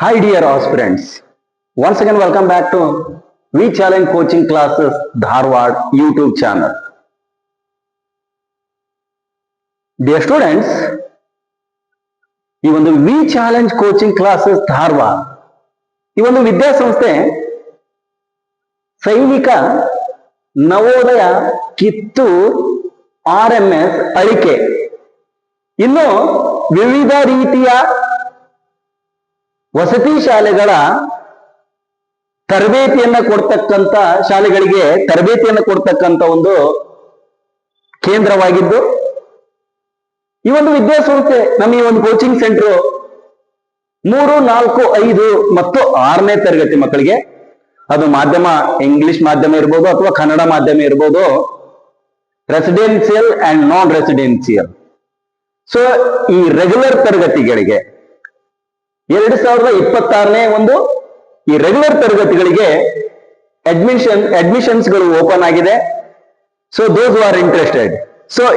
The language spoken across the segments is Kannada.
Hi dear aspirants, once again welcome back to We Challenge Coaching Classes Dharwad YouTube channel. Dear students, ಈ ಒಂದು V challenge coaching classes Dharwad ಈ ಒಂದು ವಿದ್ಯಾಸಂಸ್ಥೆ ಸೈನಿಕ ನವೋದಯ ಕಿತ್ತೂರ್ RMS ಅಳಿಕೆ ಇನ್ನು ವಿವಿಧ ರೀತಿಯ ವಸತಿ ಶಾಲೆಗಳ ತರಬೇತಿಯನ್ನ ಕೊಡ್ತಕ್ಕಂತ ಶಾಲೆಗಳಿಗೆ ತರಬೇತಿಯನ್ನ ಕೊಡ್ತಕ್ಕಂತ ಒಂದು ಕೇಂದ್ರವಾಗಿದ್ದು ಈ ಒಂದು ವಿದ್ಯಾಸಂಸ್ಥೆ ನಮ್ಮ ಈ ಒಂದು ಕೋಚಿಂಗ್ ಸೆಂಟರ್ 3, 4, 5 ಮತ್ತು 6ನೇ ತರಗತಿ ಮಕ್ಕಳಿಗೆ ಅದು ಮಾಧ್ಯಮ ಇಂಗ್ಲಿಷ್ ಮಾಧ್ಯಮ ಇರ್ಬೋದು ಅಥವಾ ಕನ್ನಡ ಮಾಧ್ಯಮ ಇರ್ಬೋದು, residential and non residential. So ಈ ರೆಗ್ಯುಲರ್ ತರಗತಿಗಳಿಗೆ 2026ನೇ ಒಂದು ಈ ರೆಗ್ಯುಲರ್ ತರಗತಿಗಳಿಗೆ ಅಡ್ಮಿಷನ್ಸ್ ಗಳು ಓಪನ್ ಆಗಿದೆ. So those are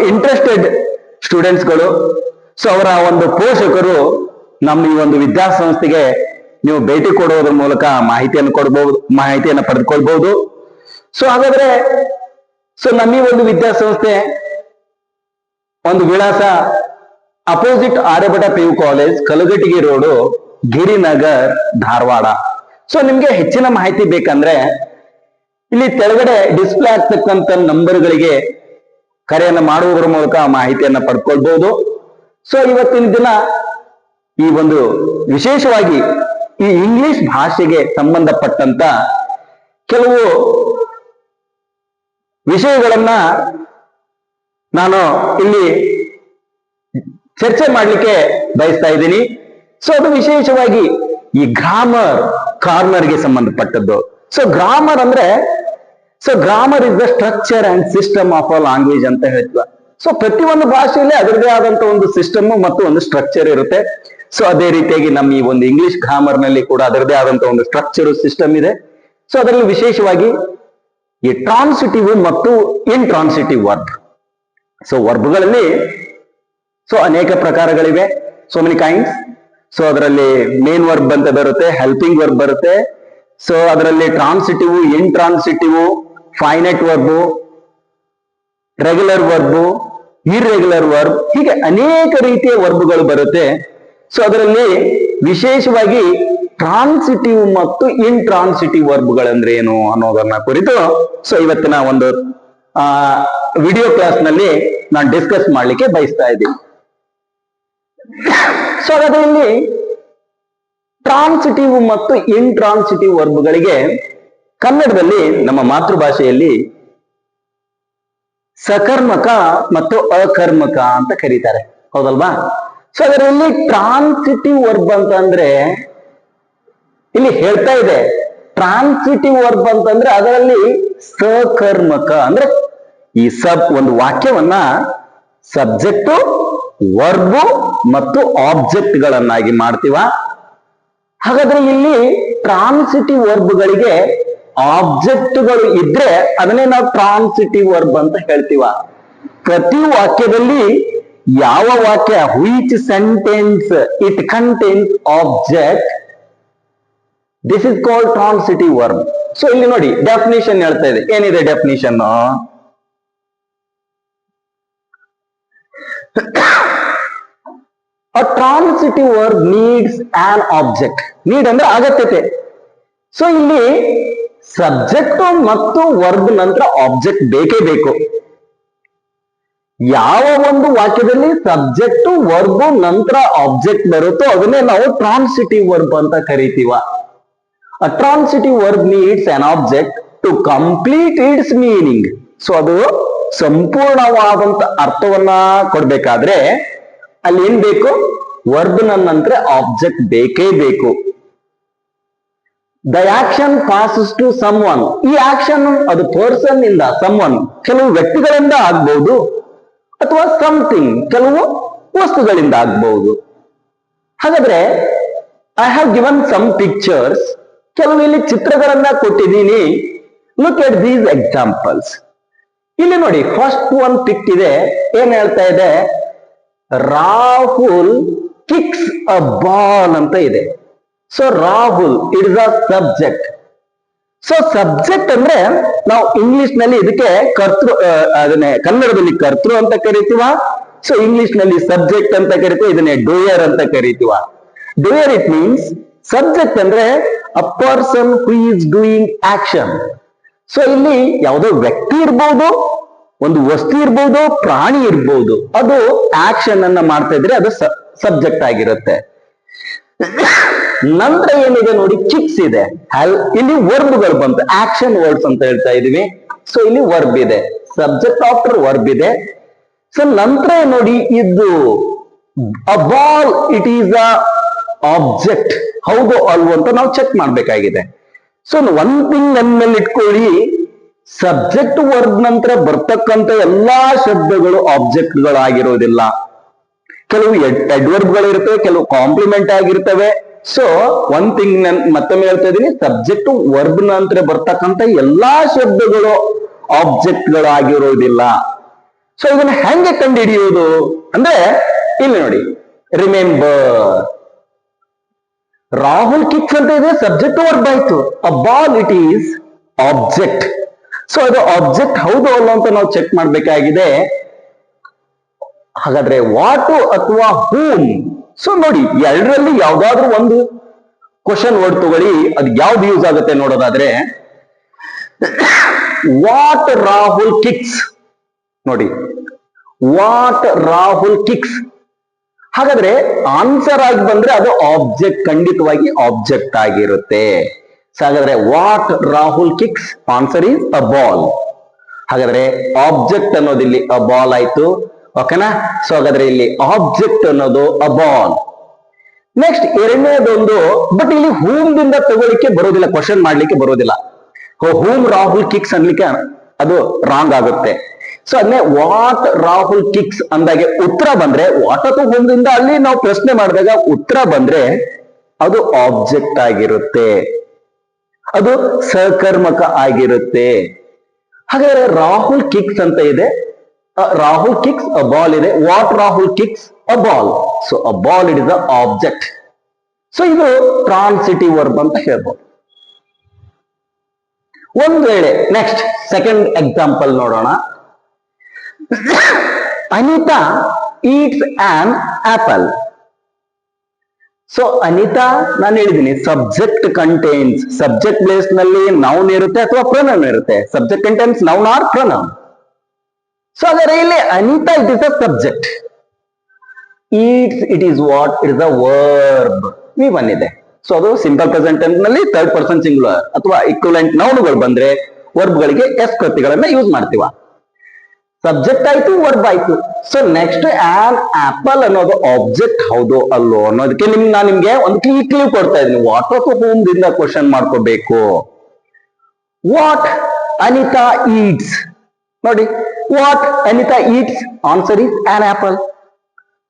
interested students ಗಳು, ಸೊ ಅವರ ಒಂದು ಪೋಷಕರು ನಮ್ಮ ಈ ಒಂದು ವಿದ್ಯಾಸಂಸ್ಥೆಗೆ ನೀವು ಭೇಟಿ ಕೊಡೋದ್ರ ಮೂಲಕ ಮಾಹಿತಿಯನ್ನು ಪಡೆದುಕೊಳ್ಬಹುದು. ಸೊ ಹಾಗಾದ್ರೆ ನಮ್ಮ ಈ ಒಂದು ವಿದ್ಯಾಸಂಸ್ಥೆ ಒಂದು ವಿಳಾಸ opposite Aryabhata PU college, Kalghatgi road, Girinagar, Dharwad. So ನಿಮ್ಗೆ ಹೆಚ್ಚಿನ ಮಾಹಿತಿ ಬೇಕಂದ್ರೆ ಇಲ್ಲಿ ಕೆಳಗಡೆ ಡಿಸ್ಪ್ಲೇ ಆಗ್ತಕ್ಕಂತ ನಂಬರ್ಗಳಿಗೆ ಕರೆಯನ್ನು ಮಾಡುವುದರ ಮೂಲಕ ಮಾಹಿತಿಯನ್ನ ಪಡ್ಕೊಳ್ಬಹುದು. ಸೊ ಇವತ್ತಿನ ದಿನ ಈ ಒಂದು ವಿಶೇಷವಾಗಿ ಈ ಇಂಗ್ಲಿಷ್ ಭಾಷೆಗೆ ಸಂಬಂಧಪಟ್ಟಂತ ಕೆಲವು ವಿಷಯಗಳನ್ನ ನಾನು ಇಲ್ಲಿ ಚರ್ಚೆ ಮಾಡ್ಲಿಕ್ಕೆ ಬಯಸ್ತಾ ಇದ್ದೀನಿ. ಸೊ ಅದು ವಿಶೇಷವಾಗಿ ಈ ಗ್ರಾಮರ್ ಕಾರ್ನರ್ಗೆ ಸಂಬಂಧಪಟ್ಟದ್ದು. ಸೊ ಗ್ರಾಮರ್ ಅಂದ್ರೆ grammar is the structure and system of a language ಅಂತ ಹೇಳ್ತೀವಿ. ಸೊ ಪ್ರತಿಯೊಂದು ಭಾಷೆಯಲ್ಲಿ ಅದರದೇ ಆದಂತ ಒಂದು ಸಿಸ್ಟಮ್ ಮತ್ತು ಒಂದು ಸ್ಟ್ರಕ್ಚರ್ ಇರುತ್ತೆ. ಸೊ ಅದೇ ರೀತಿಯಾಗಿ ನಮ್ಮ ಈ ಒಂದು ಇಂಗ್ಲಿಷ್ ಗ್ರಾಮರ್ ನಲ್ಲಿ ಕೂಡ ಅದರದೇ ಆದಂತ ಒಂದು ಸ್ಟ್ರಕ್ಚರ್ ಸಿಸ್ಟಮ್ ಇದೆ. ಸೊ ಅದರಲ್ಲಿ ವಿಶೇಷವಾಗಿ ಈ ಟ್ರಾನ್ಸಿಟಿವ್ ಮತ್ತು ಇಂಟ್ರಾನ್ಸಿಟಿವ್ ವರ್ಬ್. ಸೊ ವರ್ಬ್ಗಳಲ್ಲಿ ಅನೇಕ ಪ್ರಕಾರಗಳಿವೆ, ಸೋ ಮೆನಿ ಕೈಂಡ್ಸ್. ಸೊ ಅದರಲ್ಲಿ ಮೇನ್ ವರ್ಬ್ ಅಂತ ಬರುತ್ತೆ, ಹೆಲ್ಪಿಂಗ್ ವರ್ಬ್ ಬರುತ್ತೆ. ಸೊ ಅದರಲ್ಲಿ transitive, intransitive, finite verb, regular verb, irregular verb, ಹೀಗೆ ಅನೇಕ ರೀತಿಯ ವರ್ಬ್ಗಳು ಬರುತ್ತೆ. ಸೊ ಅದರಲ್ಲಿ ವಿಶೇಷವಾಗಿ ಟ್ರಾನ್ಸಿಟಿವ್ ಮತ್ತು ಇಂಟ್ರಾನ್ಸಿಟಿವ್ ವರ್ಬ್ಗಳಂದ್ರೆ ಏನು ಅನ್ನೋದನ್ನ ಕುರಿತು ಇವತ್ತಿನ ಒಂದು ವಿಡಿಯೋ ಕ್ಲಾಸ್ ನಲ್ಲಿ ನಾನು ಡಿಸ್ಕಸ್ ಮಾಡ್ಲಿಕ್ಕೆ ಬಯಸ್ತಾ ಇದ್ದೀನಿ. ಸೊ ಅದರಲ್ಲಿ ಟ್ರಾನ್ಸಿಟಿವ್ ಮತ್ತು ಇಂಟ್ರಾನ್ಸಿಟಿವ್ ವರ್ಬ್ಗಳಿಗೆ ಕನ್ನಡದಲ್ಲಿ ನಮ್ಮ ಮಾತೃಭಾಷೆಯಲ್ಲಿ ಸಕರ್ಮಕ ಮತ್ತು ಅಕರ್ಮಕ ಅಂತ ಕರೀತಾರೆ, ಹೌದಲ್ವಾ? ಸೊ ಅದರಲ್ಲಿ ಟ್ರಾನ್ಸಿಟಿವ್ ವರ್ಬ್ ಅಂತ ಅಂದ್ರೆ ಇಲ್ಲಿ ಹೇಳ್ತಾ ಇದೆ, ಟ್ರಾನ್ಸಿಟಿವ್ ವರ್ಬ್ ಅಂತಂದ್ರೆ ಅದರಲ್ಲಿ ಸಕರ್ಮಕ ಅಂದ್ರೆ ಈ ಒಂದು ವಾಕ್ಯವನ್ನ ಸಬ್ಜೆಕ್ಟ್, ವರ್ಬ್ ಮತ್ತು ಆಬ್ಜೆಕ್ಟ್ ಗಳನ್ನಾಗಿ ಮಾಡ್ತೀವ. ಹಾಗಾದ್ರೆ ಇಲ್ಲಿ ಟ್ರಾನ್ಸಿಟಿವ್ ವರ್ಬ್ಗಳಿಗೆ ಆಬ್ಜೆಕ್ಟ್ಗಳು ಇದ್ರೆ ಅದನ್ನೇ ನಾವು ಟ್ರಾನ್ಸಿಟಿವ್ ವರ್ಬ್ ಅಂತ ಹೇಳ್ತೀವ. ಪ್ರತಿ ವಾಕ್ಯದಲ್ಲಿ ಯಾವ ವಾಕ್ಯ which sentence it contains object, this is called transitive verb. So ಇಲ್ಲಿ ನೋಡಿ ಡೆಫಿನಿಷನ್ ಹೇಳ್ತಾ ಇದೆ. ಏನಿದೆ definition? A transitive verb needs an object. Need ಅಂದ್ರೆ ಅಗತ್ಯತೆ. ಸೊ ಇಲ್ಲಿ ಸಬ್ಜೆಕ್ಟ್ ಮತ್ತು ವರ್ಬ್ ನಂತರ ಆಬ್ಜೆಕ್ಟ್ ಬೇಕೇ ಬೇಕು. ಯಾವ ಒಂದು ವಾಕ್ಯದಲ್ಲಿ ಸಬ್ಜೆಕ್ಟ್, ವರ್ಬ್ ನಂತರ ಆಬ್ಜೆಕ್ಟ್ ಬರುತ್ತೋ ಅದನ್ನೇ ನಾವು ಟ್ರಾನ್ಸಿಟಿವ್ ವರ್ಬ್ ಅಂತ ಕರಿತೀವ. A transitive verb needs an object to complete its meaning. So ಅದು ಸಂಪೂರ್ಣವಾದಂತ ಅರ್ಥವನ್ನ ಕೊಡ್ಬೇಕಾದ್ರೆ ಅಲ್ಲಿ ಏನ್ ಬೇಕು? ವರ್ಬ್ ನಂತರ ಆಬ್ಜೆಕ್ಟ್ ಬೇಕೇ ಬೇಕು. The action passes to someone. ಈ ಆಕ್ಷನ್ ಅದು ಪರ್ಸನ್ ಇಂದ, ಸಮ್ ಒನ್ ಕೆಲವು ವ್ಯಕ್ತಿಗಳಿಂದ ಆಗ್ಬಹುದು, ಅಥವಾ ಸಮಥಿಂಗ್ ಕೆಲವು ವಸ್ತುಗಳಿಂದ ಆಗ್ಬಹುದು. ಹಾಗಾದ್ರೆ I have given some pictures, ಕೆಲವು ಇಲ್ಲಿ ಚಿತ್ರಗಳನ್ನ ಕೊಟ್ಟಿದ್ದೀನಿ. Look at these examples. ಇಲ್ಲಿ ನೋಡಿ ಫಸ್ಟ್ ಒನ್ ಪಿಕ್ ಇದೆ. ಏನ್ ಹೇಳ್ತಾ ಇದೆ? ರಾಹುಲ್ ಕಿಕ್ಸ್ ಅ ಬಾಲ್ ಅಂತ ಇದೆ. So Rahul it is a subject. So subject ಅಂದ್ರೆ ನಾವು ಇಂಗ್ಲಿಷ್ ನಲ್ಲಿ ಇದಕ್ಕೆ ಕರ್ತೃ, ಅದನ್ನೇ ಕನ್ನಡದಲ್ಲಿ ಕರ್ತೃ ಅಂತ ಕರಿತೀವ. ಸೊ ಇಂಗ್ಲಿಷ್ ನಲ್ಲಿ ಸಬ್ಜೆಕ್ಟ್ ಅಂತ ಕರಿತೀವಿ, ಇದನ್ನೇ ಡೂಯರ್ ಅಂತ ಕರಿತೀವ. ಡೂಯರ್ ಇಟ್ ಮೀನ್ಸ್ ಸಬ್ಜೆಕ್ಟ್ ಅಂದ್ರೆ a person who is doing action. So ಇಲ್ಲಿ ಯಾವುದೋ ವ್ಯಕ್ತಿ ಇರ್ಬೋದು, ಒಂದು ವಸ್ತು ಇರ್ಬೋದು, ಪ್ರಾಣಿ ಇರ್ಬೋದು, ಅದು ಆಕ್ಷನ್ ಅನ್ನ ಮಾಡ್ತಾ ಇದ್ರೆ ಅದು ಸಬ್ಜೆಕ್ಟ್ ಆಗಿರುತ್ತೆ. ನಂತರ ಏನಿದೆ ನೋಡಿ, ಕಿಕ್ಸ್ ಇದೆ. ಇಲ್ಲಿ ವರ್ಬ್ಗಳು ಬಂತು, ಆಕ್ಷನ್ ವರ್ಡ್ಸ್ ಅಂತ ಹೇಳ್ತಾ ಇದೀವಿ. ಸೊ ಇಲ್ಲಿ ವರ್ಬ್ ಇದೆ, ಸಬ್ಜೆಕ್ಟ್ ಆಫ್ಟರ್ ವರ್ಬ್ ಇದೆ. ಸೊ ನಂತರ ನೋಡಿ, ಇದು ಅ ball it is a object, ಹೌದು ಅಲ್ವೋ ಅಂತ ನಾವು ಚೆಕ್ ಮಾಡ್ಬೇಕಾಗಿದೆ. ಸೊ ಒನ್ ಥಿಂಗ್ ನನ್ನ ಮೇಲೆ ಇಟ್ಕೊಳ್ಳಿ, ಸಬ್ಜೆಕ್ಟ್ ವರ್ಬ್ ನಂತರ ಬರ್ತಕ್ಕಂಥ ಎಲ್ಲಾ ಶಬ್ದಗಳು ಆಬ್ಜೆಕ್ಟ್ ಗಳಾಗಿರೋದಿಲ್ಲ. ಕೆಲವು ಅಡ್ವರ್ಬ್ಗಳು ಇರ್ತವೆ, ಕೆಲವು ಕಾಂಪ್ಲಿಮೆಂಟ್ ಆಗಿರ್ತವೆ. ಸೊ ಒನ್ ಥಿಂಗ್ ನಾನು ಮತ್ತೊಮ್ಮೆ ಹೇಳ್ತಾ ಇದ್ದೀನಿ, ಸಬ್ಜೆಕ್ಟ್ ವರ್ಬ್ ನಂತರ ಬರ್ತಕ್ಕಂಥ ಎಲ್ಲಾ ಶಬ್ದಗಳು ಆಬ್ಜೆಕ್ಟ್ ಗಳಾಗಿರೋದಿಲ್ಲ. ಸೊ ಇದನ್ನ ಹೆಂಗೆ ಕಂಡುಹಿಡಿಯೋದು ಅಂದ್ರೆ ಇಲ್ಲಿ ನೋಡಿ, ರಿಮೆಂಬರ್ ರಾಹುಲ್ ಕಿಕ್ಸ್ ಅಂತ ಇದೆ, ಸಬ್ಜೆಕ್ಟ್ ವರ್ಬ್ ಆಯ್ತು. ಅ ball it is object. So ಅದು ಆಬ್ಜೆಕ್ಟ್ ಹೌದು ಅಲ್ಲ ಅಂತ ನಾವು ಚೆಕ್ ಮಾಡ್ಬೇಕಾಗಿದೆ. ಹಾಗಾದ್ರೆ ವಾಟು ಅಥವಾ ಹೂಮ್. ಸೊ ನೋಡಿ, ಎರಡರಲ್ಲಿ ಯಾವ್ದಾದ್ರು ಒಂದು ಕ್ವಶನ್ ವರ್ಡ್ ತಗೊಳ್ಳಿ, ಅದು ಯಾವ್ದು ಯೂಸ್ ಆಗುತ್ತೆ ನೋಡೋದಾದ್ರೆ, ವಾಟ್ ರಾಹುಲ್ ಕಿಕ್ಸ್. ನೋಡಿ, ವಾಟ್ ರಾಹುಲ್ ಕಿಕ್ಸ್. ಹಾಗಾದ್ರೆ ಆನ್ಸರ್ ಆಗಿ ಬಂದ್ರೆ ಅದು ಆಬ್ಜೆಕ್ಟ್, ಖಂಡಿತವಾಗಿ ಆಬ್ಜೆಕ್ಟ್ ಆಗಿರುತ್ತೆ. ಸೊ ಹಾಗಾದ್ರೆ what Rahul kicks, answer is a ball. ಹಾಗಾದ್ರೆ ಆಬ್ಜೆಕ್ಟ್ ಅನ್ನೋದು ಇಲ್ಲಿ ಅ ಬಾಲ್ ಆಯ್ತು. ಓಕೆನಾ? ಸೊ ಹಾಗಾದ್ರೆ ಇಲ್ಲಿ ಆಬ್ಜೆಕ್ಟ್ ಅನ್ನೋದು ಅ ಬಾಲ್. ನೆಕ್ಸ್ಟ್ ಎರಡನೇದೊಂದು, ಬಟ್ ಇಲ್ಲಿ ಹೂಮ್ ದಿಂದ ತಗೊಳ್ಳಿಕ್ಕೆ ಬರೋದಿಲ್ಲ, ಕ್ವಶನ್ ಮಾಡ್ಲಿಕ್ಕೆ ಬರೋದಿಲ್ಲ. ಹೂಮ್ ರಾಹುಲ್ ಕಿಕ್ಸ್ ಅನ್ಲಿಕ್ಕೆ ಅದು ರಾಂಗ್ ಆಗುತ್ತೆ. ಸೊ ಅದನ್ನೇ ವಾಟ್ ರಾಹುಲ್ ಕಿಕ್ಸ್ ಅಂದಾಗೆ ಉತ್ತರ ಬಂದ್ರೆ, ವಾಟ್ ಅಥವಾ ಹೂಮ್ ದಿಂದ ಅಲ್ಲಿ ನಾವು ಪ್ರಶ್ನೆ ಮಾಡಿದಾಗ ಉತ್ತರ ಬಂದ್ರೆ ಅದು ಆಬ್ಜೆಕ್ಟ್ ಆಗಿರುತ್ತೆ, ಅದು ಸಕರ್ಮಕ ಆಗಿರುತ್ತೆ. ಹಾಗಾದ್ರೆ ರಾಹುಲ್ ಕಿಕ್ಸ್ ಅಂತ ಇದೆ, ರಾಹುಲ್ ಕಿಕ್ಸ್ ಅ ಬಾಲ್ ಇದೆ. What Rahul kicks a ball. So a ball it is a object. So ಇದು ಟ್ರಾನ್ಸಿಟಿವ್ ವರ್ಬ್ ಅಂತ ಹೇಳ್ಬೋದು. ಒಂದ್ ವೇಳೆ ನೆಕ್ಸ್ಟ್ ಸೆಕೆಂಡ್ ಎಕ್ಸಾಂಪಲ್ ನೋಡೋಣ. Anita eats on apple. So Anita, ನಾನು ಹೇಳಿದ್ದೀನಿ ಸಬ್ಜೆಕ್ಟ್ ಕಂಟೈನ್ಸ್, ಸಬ್ಜೆಕ್ಟ್ ಪ್ಲೇಸ್ ನಲ್ಲಿ ನೌನ್ ಇರುತ್ತೆ ಅಥವಾ ಪ್ರೊನೌನ್ ಇರುತ್ತೆ. Subject contains noun R pronoun. So ಹಾಗಾದ್ರೆ ಇಲ್ಲಿ Anita it is a subject, eats it is what, it is a verb. V1 ಇದೆ. ಸೊ ಅದು ಸಿಂಪಲ್ ಪ್ರೆಸೆಂಟ್ ಟೆನ್ಸ್ ನಲ್ಲಿ ಥರ್ಡ್ ಪರ್ಸನ್ ಸಿಂಗುಲರ್ ಅಥವಾ ಇಕ್ವಲೆಂಟ್ ನೌನ್ಗಳು ಬಂದ್ರೆ ವರ್ಬ್ ಗಳಿಗೆ ಎಸ್ ಕೃತಿಗಳನ್ನ ಯೂಸ್ ಮಾಡ್ತೀವ. ಸಬ್ಜೆಕ್ಟ್ ಆಯ್ತು, ವರ್ಬ್ ಆಯ್ತು. ಸೊ ನೆಕ್ಸ್ಟ್ ಆನ್ ಆಪಲ್ ಅನ್ನೋದು ಆಬ್ಜೆಕ್ಟ್ ಹೌದು ಅಲ್ಲೋ ಅನ್ನೋದಕ್ಕೆ ನಾನು ನಿಮ್ಗೆ ಒಂದು ಕ್ಲೂ ಕೊಡ್ತಾ ಇದ್ದೀನಿ. ವಾಟ್ ಆಫ್ ಹೋಮ್ ದಿಂದ ಕ್ವಶನ್ ಮಾಡ್ಕೋಬೇಕು. What Anita eats. ನೋಡಿ, what Anita eats, answer is an apple.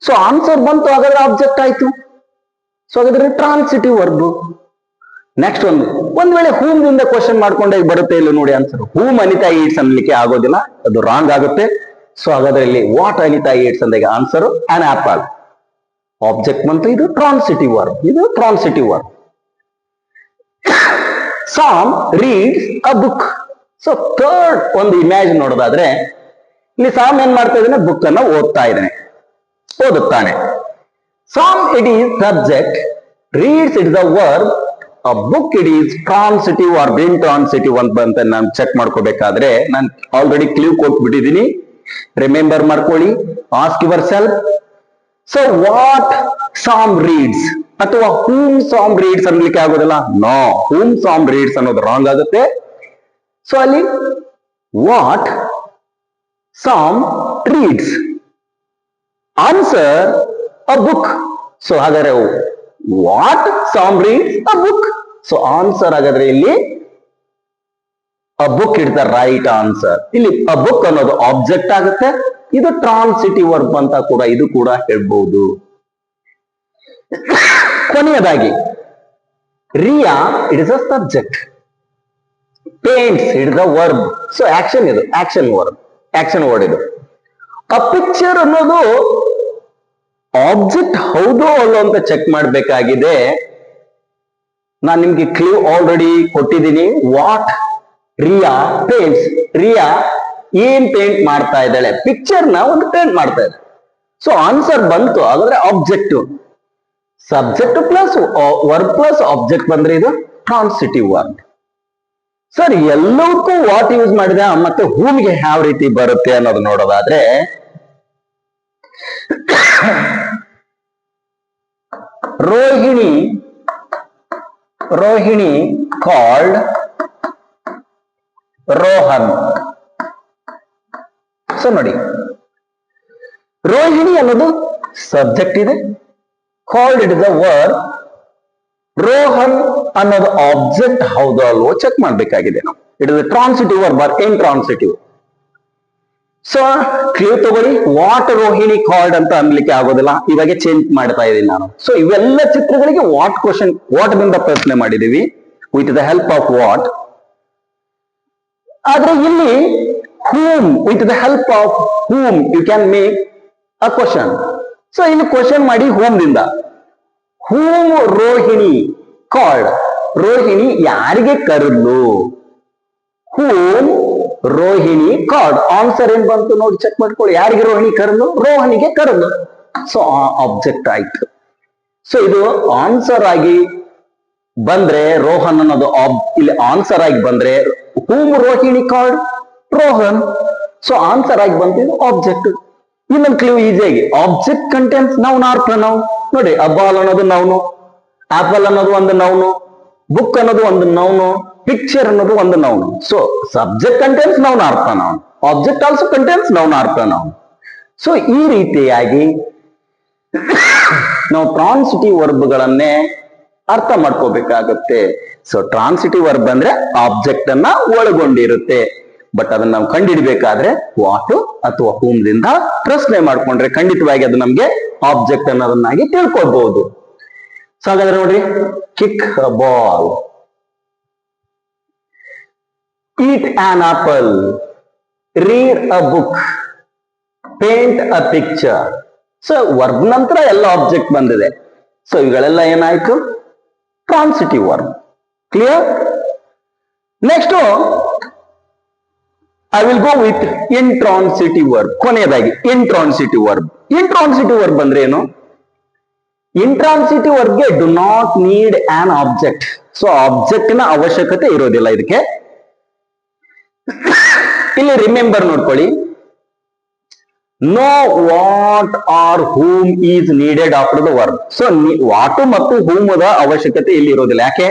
So answer ಬಂತು, ಹಾಗಾದ್ರೆ ಆಬ್ಜೆಕ್ಟ್ ಆಯ್ತು. ಸೊ ಹಾಗಾದ್ರೆ ಟ್ರಾನ್ಸಿಟಿವ್ ವರ್ಬ್. ನೆಕ್ಸ್ಟ್ ಒಂದ್ ವೇಳೆ ಹೂಮ್ ದಿಂದ ಕ್ವಶನ್ ಮಾಡ್ಕೊಂಡೆ ಬರುತ್ತೆ ಇಲ್ಲ ನೋಡಿ ಆನ್ಸರ್. ಹೂಮ್ ಅನಿತಾ ಈಟ್ಸ್ ಅನ್ಲಿಕ್ಕೆ ಆಗೋದಿಲ್ಲ, ಅದು ರಾಂಗ್ ಆಗುತ್ತೆ. ಸೊ ಹಾಗಾದ್ರೆ ಇಲ್ಲಿ ವಾಟ್ ಅನಿತಾ ಈಟ್ಸ್ ಅಂದಾಗ ಆನ್ಸರ್ ಆನ್ ಆಪಲ್. ಆಬ್ಜೆಕ್ಟ್ ಬಂತು, ಇದು ಟ್ರಾನ್ಸಿಟಿವ್ ವರ್ಬ್, ಇದು transitive verb. Sam reads a book. So third ಒಂದು ಇಮ್ಯಾಜ್ ನೋಡೋದಾದ್ರೆ, ಇಲ್ಲಿ ಸಾಮ್ ಏನ್ ಮಾಡ್ತಾ ಇದ್ದಾನೆ, ಬುಕ್ ಅನ್ನ ಓದುತ್ತಾನೆ. Sam it is subject, reads it is a verb, a book it is transitive or intransitive ಅಂತ ನಾನು ಚೆಕ್ ಮಾಡ್ಕೋಬೇಕಾದ್ರೆ ನಾನು ಆಲ್ರೆಡಿ ಕ್ಲೂ ಕೊಟ್ಬಿಟ್ಟಿದ್ದೀನಿ. ರಿಮೆಂಬರ್ ಮಾಡ್ಕೊಳ್ಳಿ, ask your self. So what Sam reeds ಅಥವಾ ಹೂಮ್ ಸಾಮ್ ರೀಡ್ಸ್ ಅನ್ಲಿಕ್ಕೆ ಆಗೋದಿಲ್ಲ. ನೋ, ಹೂಮ್ ಸಾಮ್ ರೀಡ್ಸ್ ಅನ್ನೋದು ರಾಂಗ್ ಆಗುತ್ತೆ. ಸೊ ಅಲ್ಲಿ what Sam reads, answer a book. So ಹಾಗಾದ್ರೆ what Sam reads a book. So answer ಹಾಗಾದ್ರೆ ಇಲ್ಲಿ a book it the right answer. ಇಲ್ಲಿ ಅ ಬುಕ್ ಅನ್ನೋದು ಆಬ್ಜೆಕ್ಟ್ ಆಗುತ್ತೆ, ಇದು ಟ್ರಾನ್ಸಿಟಿವ್ ವರ್ಬ್ ಅಂತ ಕೂಡ ಇದು ಕೂಡ ಹೇಳ್ಬಹುದು. ಕೊನೆಯದಾಗಿ Riya it is a subject, paints it is a verb. So action ಇದು, ಆಕ್ಷನ್ ವರ್ಬ್, ಆಕ್ಷನ್ ವರ್ಡ್ ಇದು. ಅ ಪಿಕ್ಚರ್ ಅನ್ನೋದು ಆಬ್ಜೆಕ್ಟ್ ಹೌದೋ ಅಲ್ಲೋ ಅಂತ ಚೆಕ್ ಮಾಡಬೇಕಾಗಿದೆ. ನಾನು ನಿಮ್ಗೆ ಕ್ಲೂ ಆಲ್ರೆಡಿ ಕೊಟ್ಟಿದ್ದೀನಿ. What Riya paints. ರಿಯಾ ಏನ್ ಪೇಂಟ್ ಮಾಡ್ತಾ ಇದ್ದಾಳೆ? ಪಿಕ್ಚರ್ ನ ಒಂದು ಪೇಂಟ್ ಮಾಡ್ತಾ ಇದ್ದಾಳೆ. ಸೊ ಆನ್ಸರ್ ಬಂತು. ಹಾಗಾದ್ರೆ objective, subject plus verb plus object ಬಂದ್ರೆ ಇದು ಟ್ರಾನ್ಸಿಟಿವ್ ವರ್ಬ್. ಸರ್ ಎಲ್ಲಕ್ಕೂ ವಾಟ್ ಯೂಸ್ ಮಾಡಿದ ಮತ್ತೆ ಹೂಮ್ಗೆ ಯಾವ ರೀತಿ ಬರುತ್ತೆ ಅನ್ನೋದು ನೋಡೋದಾದ್ರೆ, ರೋಹಿಣಿ ಕಾಲ್ಡ್ ರೋಹನ್. ಸೊ ನೋಡಿ, ರೋಹಿಣಿ ಅನ್ನೋದು ಸಬ್ಜೆಕ್ಟ್ ಇದೆ, called it is the verb, Rohan ಅನ್ನೋದು ಆಬ್ಜೆಕ್ಟ್ ಹೌದು ಅಲ್ವೋ ಚೆಕ್ ಮಾಡ್ಬೇಕಾಗಿದೆ ನಾವು. It is transitive verb or intransitive. So clue ತಗೊಳ್ಳಿ, ವಾಟ್ ರೋಹಿಣಿ ಕಾಲ್ಡ್ ಅಂತ ಅನ್ಲಿಕ್ಕೆ ಆಗೋದಿಲ್ಲ, ಇವಾಗ ಚೇಂಜ್ ಮಾಡ್ತಾ ಇದ್ದೀನಿ ನಾನು. ಸೊ ಇವೆಲ್ಲ ಚಿತ್ರಗಳಿಗೆ ವಾಟ್ ಕ್ವಶನ್, ವಾಟ್ ದಿಂದ ಪ್ರಶ್ನೆ ಮಾಡಿದೀವಿ with the help of what. ಆದ್ರೆ ಇಲ್ಲಿ whom, with the help of whom you can make a question. So ಇಲ್ಲಿ ಕ್ವಶನ್ ಮಾಡಿ ಹೂಮ್ ದಿಂದ. ಹೂಮ್ ರೋಹಿಣಿ ಕಾಲ್ಡ್, ರೋಹಿಣಿ ಯಾರಿಗೆ ಕರೆದ್ಲು? Whom Rohini called. ಆನ್ಸರ್ ಏನ್ ಬಂತು ನೋಡಿ, ಚೆಕ್ ಮಾಡ್ಕೊಳ್ಳಿ. ಯಾರಿಗೆ ರೋಹಿಣಿ ಕರೆದ್ಲು? ರೋಹನಿಗೆ ಕರೆದ್ಲು. ಸೊ ಆಬ್ಜೆಕ್ಟ್ ಆಯ್ತು. ಸೊ ಇದು ಆನ್ಸರ್ ಆಗಿ ಬಂದ್ರೆ ರೋಹನ್ ಅನ್ನೋದು ಇಲ್ಲಿ ಆನ್ಸರ್ ಆಗಿ ಬಂದ್ರೆ whom Rohini called Rohan. So answer ಆಗಿ ಬಂತು, ಇದು ಆಬ್ಜೆಕ್ಟ್. ಇನ್ನೊಂದು ಕ್ಲೂ ಈಸಿಯಾಗಿ, object contains noun R pronoun. ನೋಡಿ, ಅ ಬಾಲ್ ಅನ್ನೋದು ನೌನು, ಆಪಲ್ ಅನ್ನೋದು ಒಂದು ನೌನು, ಬುಕ್ ಅನ್ನೋದು ಒಂದು ನೌನು, ಪಿಕ್ಚರ್ ಅನ್ನೋದು ಒಂದು noun. So subject contains noun R pronoun, object also contains noun R pronoun. So ಈ ರೀತಿಯಾಗಿ ನಾವು ಟ್ರಾನ್ಸಿಟಿವ್ ವರ್ಬ್ಗಳನ್ನೇ ಅರ್ಥ ಮಾಡ್ಕೋಬೇಕಾಗತ್ತೆ. ಸೊ ಟ್ರಾನ್ಸಿಟಿವ್ ವರ್ಬ್ ಅಂದ್ರೆ ಆಬ್ಜೆಕ್ಟ್ ಅನ್ನ ಒಳಗೊಂಡಿರುತ್ತೆ. ಬಟ್ ಅದನ್ನ ನಾವು ಕಂಡುಹಿಡಬೇಕಾದ್ರೆ ವಾಟ್ ಅಥವಾ ಹೂಮ್ ದಿಂದ ಪ್ರಶ್ನೆ ಮಾಡ್ಕೊಂಡ್ರೆ ಖಂಡಿತವಾಗಿ ಅದು ನಮ್ಗೆ ಆಬ್ಜೆಕ್ಟ್ ಅನ್ನೋದನ್ನಾಗಿ ತಿಳ್ಕೊಬಹುದು. ಸೊ ಹಾಗಾದ್ರೆ ನೋಡ್ರಿ, kick a ball, eat an apple, read a book, paint a picture. So verb ನಂತರ ಎಲ್ಲ ಆಬ್ಜೆಕ್ಟ್ ಬಂದಿದೆ. ಸೊ ಇವುಗಳೆಲ್ಲ ಏನಾಯ್ತು? Transitive verb. Clear? Next I will go with intransitive verb. ಕೊನೆಯದಾಗಿ ಇಂಟ್ರಾನ್ಸಿಟಿವ್ ವರ್ಬ್. ಇಂಟ್ರಾನ್ಸಿಟಿವ್ ವರ್ಬ್ ಅಂದ್ರೆ ಏನು? ಇಂಟ್ರಾನ್ಸಿಟಿವ್ ವರ್ಬ್ಗೆ do not need an object. So object ನ ಅವಶ್ಯಕತೆ ಇರೋದಿಲ್ಲ ಇದಕ್ಕೆ. ಇಲ್ಲಿ ರಿಮೆಂಬರ್ ನೋಡ್ಕೊಳ್ಳಿ, no what are whom is needed after the verb. So what ಮತ್ತು ಹೂಮ್ ದ ಅವಶ್ಯಕತೆ ಇಲ್ಲಿ ಇರೋದಿಲ್ಲ. ಯಾಕೆ?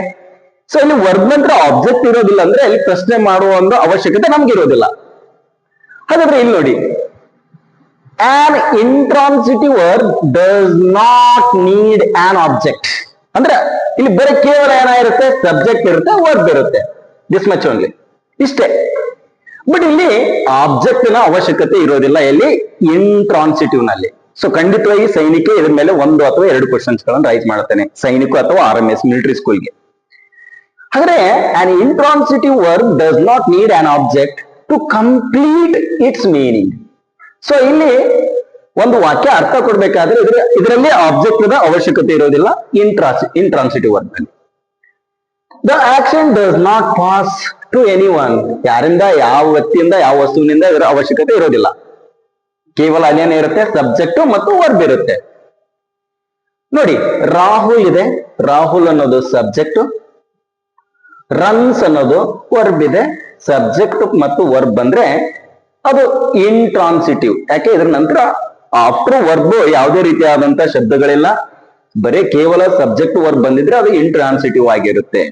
ಸೊ ಇಲ್ಲಿ ವರ್ಬ್ ನಂತರ ಆಬ್ಜೆಕ್ಟ್ ಇರೋದಿಲ್ಲ ಅಂದ್ರೆ ಇಲ್ಲಿ ಪ್ರಶ್ನೆ ಮಾಡುವ ಒಂದು ಅವಶ್ಯಕತೆ ನಮ್ಗೆ ಇರೋದಿಲ್ಲ. ಹಾಗಾದ್ರೆ ಇಲ್ಲಿ ನೋಡಿ, on intransitive verb does not need an object. ಅಂದ್ರೆ ಇಲ್ಲಿ ಬರೀ ಕೇವಲ ಏನಾಗಿರುತ್ತೆ? ಸಬ್ಜೆಕ್ಟ್ ಇರುತ್ತೆ, ವರ್ಬ್ ಇರುತ್ತೆ, ದಿಸ್ ಮಚ್ ಓನ್ಲಿ, ಇಷ್ಟೇ. ಬಟ್ ಇಲ್ಲಿ ಆಬ್ಜೆಕ್ಟ್ ನ ಅವಶ್ಯಕತೆ ಇರೋದಿಲ್ಲ ಎಲ್ಲಿ? ಇಂಟ್ರಾನ್ಸಿಟಿವ್ ನಲ್ಲಿ. ಸೊ ಖಂಡಿತವಾಗಿ ಸೈನಿಕ ಇದ್ರ ಮೇಲೆ ಒಂದು ಅಥವಾ ಎರಡು ಕ್ವಶನ್ಸ್ ಗಳನ್ನು ರೈಸ್ ಮಾಡ್ತೇನೆ, ಸೈನಿಕ ಅಥವಾ RMS ಮಿಲಿಟರಿ ಸ್ಕೂಲ್ಗೆ. ಹಾಗಾದ್ರೆ an intransitive verb does not need an object to complete its meaning. So ಇಲ್ಲಿ ಒಂದು ವಾಕ್ಯ ಅರ್ಥ ಕೊಡ್ಬೇಕಾದ್ರೆ ಇದರಲ್ಲಿ ಆಬ್ಜೆಕ್ಟ್ ನ ಅವಶ್ಯಕತೆ ಇರೋದಿಲ್ಲ ಇಂಟ್ರಾನ್ಸಿಟಿವ್ ವರ್ಬ್ ನಲ್ಲಿ. The action does not pass to any one. ಯಾರಿಂದ, ಯಾವ ವ್ಯಕ್ತಿಯಿಂದ, ಯಾವ ವಸ್ತುವಿನಿಂದ ಇದರ ಅವಶ್ಯಕತೆ ಇರೋದಿಲ್ಲ. ಕೇವಲ ಅಲ್ಲೇನೇ ಇರುತ್ತೆ? ಸಬ್ಜೆಕ್ಟ್ ಮತ್ತು ವರ್ಬ್ ಇರುತ್ತೆ. ನೋಡಿ, ರಾಹುಲ್ ಇದೆ, ರಾಹುಲ್ ಅನ್ನೋದು ಸಬ್ಜೆಕ್ಟ್, ರನ್ಸ್ ಅನ್ನೋದು ವರ್ಬ್ ಇದೆ. ಸಬ್ಜೆಕ್ಟ್ ಮತ್ತು ವರ್ಬ್ ಬಂದ್ರೆ ಅದು ಇಂಟ್ರಾನ್ಸಿಟಿವ್. ಯಾಕೆ? ಇದ್ರ ನಂತರ ಆಫ್ಟರ್ ವರ್ಬ್ ಯಾವುದೇ ರೀತಿಯಾದಂತ ಶಬ್ದಗಳಿಲ್ಲ, ಬರೀ ಕೇವಲ ಸಬ್ಜೆಕ್ಟ್ ವರ್ಬ್ ಬಂದಿದ್ರೆ ಅದು ಇಂಟ್ರಾನ್ಸಿಟಿವ್ ಆಗಿರುತ್ತೆ.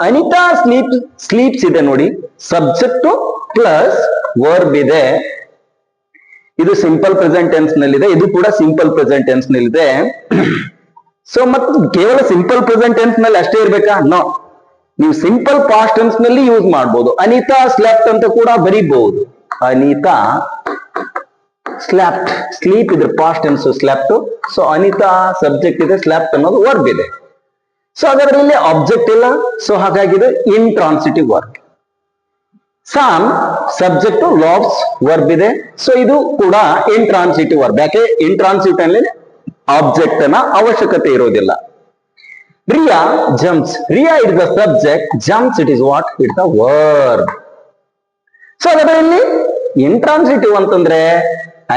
ಅನಿತಾ ಸ್ಲೀಪ್ಸ್ ಇದೆ ನೋಡಿ, ಸಬ್ಜೆಕ್ಟ್ ಪ್ಲಸ್ ವರ್ಬ್ ಇದೆ. ಇದು ಸಿಂಪಲ್ ಪ್ರೆಸೆಂಟ್ ಟೆನ್ಸ್ ನಲ್ಲಿದೆ, ಇದು ಕೂಡ ಸಿಂಪಲ್ ಪ್ರೆಸೆಂಟ್ ಟೆನ್ಸ್ ನಲ್ಲಿದೆ. ಸೊ ಮತ್ತು ಕೇವಲ ಸಿಂಪಲ್ ಪ್ರೆಸೆಂಟ್ ಟೆನ್ಸ್ ನಲ್ಲಿ ಅಷ್ಟೇ ಇರ್ಬೇಕಾ? ನೋ, ನೀವು ಸಿಂಪಲ್ ಪಾಸ್ಟ್ ಟೆನ್ಸ್ ನಲ್ಲಿ ಯೂಸ್ ಮಾಡಬಹುದು. ಅನಿತಾ ಸ್ಲೆಪ್ಟ್ ಅಂತ ಕೂಡ ಬರೀಬಹುದು. ಅನಿತಾ ಸ್ಲೆಪ್ಟ್, ಸ್ಲೀಪ್ ಇದ್ರ past tense slept. So Anita subject ಇದೆ, ಸ್ಲೆಪ್ಟ್ ಅನ್ನೋದು ವರ್ಬ್ ಇದೆ. ಸೊ ಅದರಲ್ಲಿ ಆಬ್ಜೆಕ್ಟ್ ಇಲ್ಲ, ಸೊ ಹಾಗಾಗಿ ಇದು ಇಂಟ್ರಾನ್ಸಿಟಿವ್ ವರ್ಬ್. ಸಾಮ್ ಸಬ್ಜೆಕ್ಟ್, ಲಾಬ್ಸ್ ವರ್ಬ್ ಇದೆ. ಸೊ ಇದು ಕೂಡ ಇಂಟ್ರಾನ್ಸಿಟಿವ್ ವರ್ಬ್. ಯಾಕೆ? ಇಂಟ್ರಾನ್ಸಿಟಿವ್ ಅಲ್ಲಿ ಆಬ್ಜೆಕ್ಟ್ ನ ಅವಶ್ಯಕತೆ ಇರೋದಿಲ್ಲ. Riya jumps. Riya is the subject. Jumps, it is what? It's the verb. So ಅದರಲ್ಲಿ ಇಂಟ್ರಾನ್ಸಿಟಿವ್ ಅಂತಂದ್ರೆ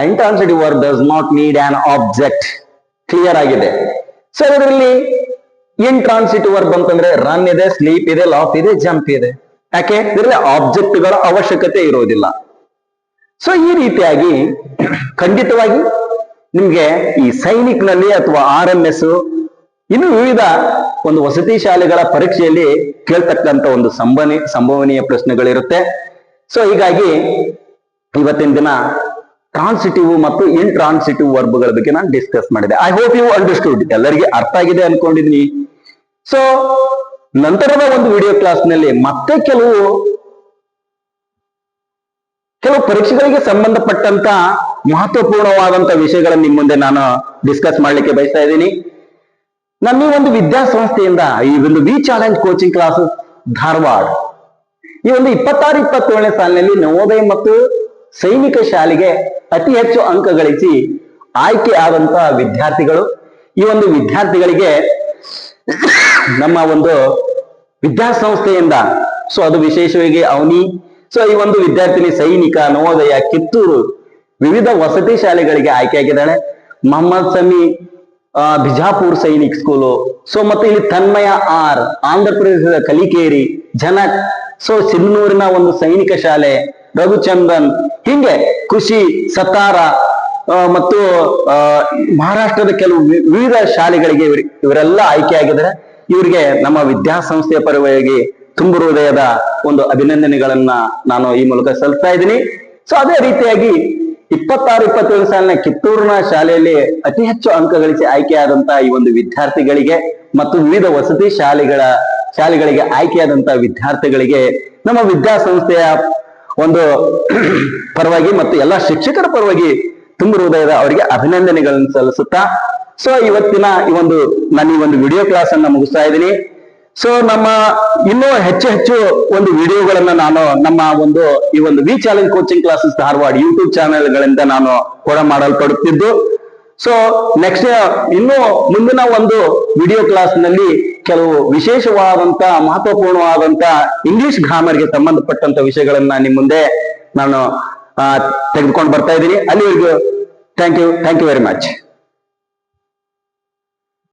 intransitive word does not need an object. Clear ಆಗಿದೆ. ಸೊ ಅದರಲ್ಲಿ ಇಂಟ್ರಾನ್ಸಿಟಿವ್ ವರ್ಬ್ ಅಂತಂದ್ರೆ ರನ್ ಇದೆ, ಸ್ಲೀಪ್ ಇದೆ, ಲಾಫ್ ಇದೆ, ಜಂಪ್ ಇದೆ. ಯಾಕೆ? ಇದರಲ್ಲಿ ಆಬ್ಜೆಕ್ಟ್ ಗಳ ಅವಶ್ಯಕತೆ ಇರೋದಿಲ್ಲ. ಸೊ ಈ ರೀತಿಯಾಗಿ ಖಂಡಿತವಾಗಿ ನಿಮ್ಗೆ ಈ ಸೈನಿಕ್ನಲ್ಲಿ ಅಥವಾ RMS ಇನ್ನು ವಿವಿಧ ಒಂದು ವಸತಿ ಶಾಲೆಗಳ ಪರೀಕ್ಷೆಯಲ್ಲಿ ಕೇಳ್ತಕ್ಕಂತ ಒಂದು ಸಂಭವನೀಯ ಪ್ರಶ್ನೆಗಳಿರುತ್ತೆ. ಸೊ ಹೀಗಾಗಿ ಇವತ್ತಿನ ದಿನ ಟ್ರಾನ್ಸಿಟಿವ್ ಮತ್ತು ಇಂಟ್ರಾನ್ಸಿಟಿವ್ ವರ್ಬ್ಗಳ ಬಗ್ಗೆ ನಾನು ಡಿಸ್ಕಸ್ ಮಾಡಿದೆ. I hope you understood. ಎಲ್ಲರಿಗೆ ಅರ್ಥ ಆಗಿದೆ ಅನ್ಕೊಂಡಿದೀನಿ. ಸೊ ನಂತರದ ಒಂದು ವಿಡಿಯೋ ಕ್ಲಾಸ್ ನಲ್ಲಿ ಮತ್ತೆ ಕೆಲವು ಪರೀಕ್ಷೆಗಳಿಗೆ ಸಂಬಂಧಪಟ್ಟಂತ ಮಹತ್ವಪೂರ್ಣವಾದಂತ ವಿಷಯಗಳನ್ನು ನಿಮ್ಮ ಮುಂದೆ ನಾನು ಡಿಸ್ಕಸ್ ಮಾಡ್ಲಿಕ್ಕೆ ಬಯಸ್ತಾ ಇದ್ದೀನಿ. ನಮ್ಮ ಈ ಒಂದು ವಿದ್ಯಾಸಂಸ್ಥೆಯಿಂದ ಈ ಒಂದು V challenge coaching classes Dharwad ಈ ಒಂದು 26-27ನೇ ಸಾಲಿನಲ್ಲಿ ನವೋದಯ ಮತ್ತು ಸೈನಿಕ ಶಾಲೆಗೆ ಅತಿ ಹೆಚ್ಚು ಅಂಕ ಗಳಿಸಿ ಆಯ್ಕೆ ಆದಂತಹ ವಿದ್ಯಾರ್ಥಿಗಳು. ಈ ಒಂದು ವಿದ್ಯಾರ್ಥಿಗಳಿಗೆ ನಮ್ಮ ಒಂದು ವಿದ್ಯಾಸಂಸ್ಥೆಯಿಂದ ಸೊ ಅದು ವಿಶೇಷವಾಗಿ ಅವನಿ ಸೊ ಈ ಒಂದು ವಿದ್ಯಾರ್ಥಿನಿ ಸೈನಿಕ, ನವೋದಯ, ಕಿತ್ತೂರು ವಿವಿಧ ವಸತಿ ಶಾಲೆಗಳಿಗೆ ಆಯ್ಕೆಯಾಗಿದ್ದಾಳೆ. ಮೊಹಮ್ಮದ್ ಸಮಿ ಬಿಜಾಪುರ್ ಸೈನಿಕ್ ಸ್ಕೂಲು, ಸೊ ಮತ್ತೆ ಇಲ್ಲಿ ತನ್ಮಯ R ಆಂಧ್ರ ಪ್ರದೇಶದ ಕಲಿಕೇರಿ, ಜನಕ್ ಸೊ ಸಿನ್ನೂರಿನ ಒಂದು ಸೈನಿಕ ಶಾಲೆ, ರಘುಚಂದನ್, ಹಿಂಗೆ ಖುಷಿ, ಸತಾರ ಮತ್ತು ಮಹಾರಾಷ್ಟ್ರದ ಕೆಲವು ವಿವಿಧ ಶಾಲೆಗಳಿಗೆ ಇವರೆಲ್ಲ ಆಯ್ಕೆಯಾಗಿದ್ದಾರೆ. ಇವರಿಗೆ ನಮ್ಮ ವಿದ್ಯಾಸಂಸ್ಥೆಯ ಪರವಾಗಿ ತುಂಬು ಹೃದಯದ ಒಂದು ಅಭಿನಂದನೆಗಳನ್ನ ನಾನು ಈ ಮೂಲಕ ಸಲ್ಲಿಸ್ತಾ ಇದ್ದೀನಿ. ಸೊ ಅದೇ ರೀತಿಯಾಗಿ 26-27 ಸಾಲಿನ ಕಿತ್ತೂರಿನ ಶಾಲೆಯಲ್ಲಿ ಅತಿ ಹೆಚ್ಚು ಅಂಕ ಗಳಿಸಿ ಆಯ್ಕೆಯಾದಂತಹ ಈ ಒಂದು ವಿದ್ಯಾರ್ಥಿಗಳಿಗೆ ಮತ್ತು ವಿವಿಧ ವಸತಿ ಶಾಲೆಗಳಿಗೆ ಆಯ್ಕೆಯಾದಂತಹ ವಿದ್ಯಾರ್ಥಿಗಳಿಗೆ ನಮ್ಮ ವಿದ್ಯಾಸಂಸ್ಥೆಯ ಒಂದು ಪರವಾಗಿ ಮತ್ತು ಎಲ್ಲಾ ಶಿಕ್ಷಕರ ಪರವಾಗಿ ತುಂಬು ಹೃದಯದ ಅವರಿಗೆ ಅಭಿನಂದನೆಗಳನ್ನು ಸಲ್ಲಿಸುತ್ತಾ ಸೊ ಇವತ್ತಿನ ನಾನು ಈ ಒಂದು ವಿಡಿಯೋ ಕ್ಲಾಸ್ ಅನ್ನ ಮುಗಿಸ್ತಾ ಇದ್ದೀನಿ. ಸೊ ನಮ್ಮ ಇನ್ನೂ ಹೆಚ್ಚು ಒಂದು ವಿಡಿಯೋಗಳನ್ನ ನಾನು ನಮ್ಮ ಈ ಒಂದು V challenge coaching classes Dharwad YouTube ಚಾನೆಲ್ಗಳಿಂದ ನಾನು ಕೂಡ ಮಾಡಲ್ಪಡುತ್ತಿದ್ದು. ಸೊ ನೆಕ್ಸ್ಟ್ ಇನ್ನು ಮುಂದಿನ ಒಂದು ವಿಡಿಯೋ ಕ್ಲಾಸ್ ನಲ್ಲಿ ಕೆಲವು ವಿಶೇಷವಾದಂತ ಮಹತ್ವಪೂರ್ಣವಾದಂತ ಇಂಗ್ಲಿಷ್ ಗ್ರಾಮರ್ಗೆ ಸಂಬಂಧಪಟ್ಟಂತ ವಿಷಯಗಳನ್ನ ನಿಮ್ ಮುಂದೆ ನಾನು ತೆಗೆದುಕೊಂಡು ಬರ್ತಾ ಇದ್ದೀನಿ. ಅಲ್ಲಿವರೆಗೂ ಥ್ಯಾಂಕ್ ಯು ವೆರಿ ಮಚ್.